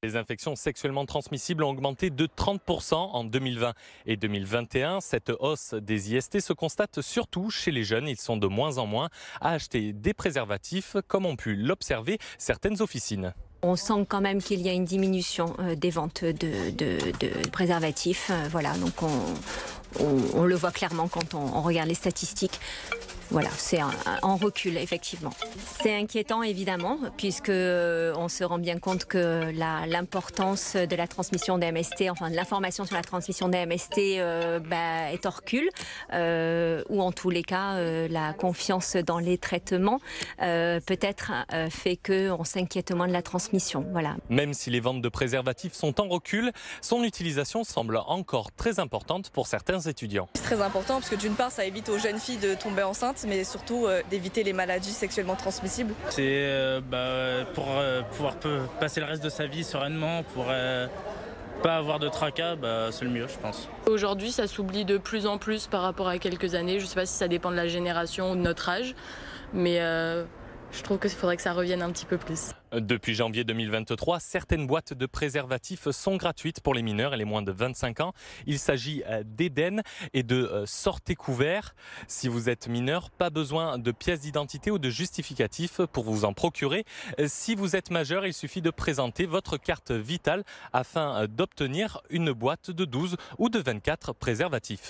Les infections sexuellement transmissibles ont augmenté de 30% en 2020 et 2021. Cette hausse des IST se constate surtout chez les jeunes. Ils sont de moins en moins à acheter des préservatifs, comme ont pu l'observer certaines officines. On sent quand même qu'il y a une diminution des ventes de préservatifs. Voilà, donc on le voit clairement quand on regarde les statistiques. Voilà, c'est en recul, effectivement. C'est inquiétant, évidemment, puisque on se rend bien compte que l'importance de la transmission des MST, enfin de l'information sur la transmission des MST est en recul, ou en tous les cas, la confiance dans les traitements peut-être fait qu'on s'inquiète moins de la transmission. Voilà. Même si les ventes de préservatifs sont en recul, son utilisation semble encore très importante pour certains étudiants. C'est très important parce que d'une part, ça évite aux jeunes filles de tomber enceintes, mais surtout d'éviter les maladies sexuellement transmissibles. C'est pour pouvoir passer le reste de sa vie sereinement, pour pas avoir de tracas, c'est le mieux, je pense. Aujourd'hui, ça s'oublie de plus en plus par rapport à quelques années. Je ne sais pas si ça dépend de la génération ou de notre âge, mais je trouve qu'il faudrait que ça revienne un petit peu plus. Depuis janvier 2023, certaines boîtes de préservatifs sont gratuites pour les mineurs et les moins de 25 ans. Il s'agit d'Eden et de Sortez Couvert. Si vous êtes mineur, pas besoin de pièce d'identité ou de justificatif pour vous en procurer. Si vous êtes majeur, il suffit de présenter votre carte vitale afin d'obtenir une boîte de 12 ou de 24 préservatifs.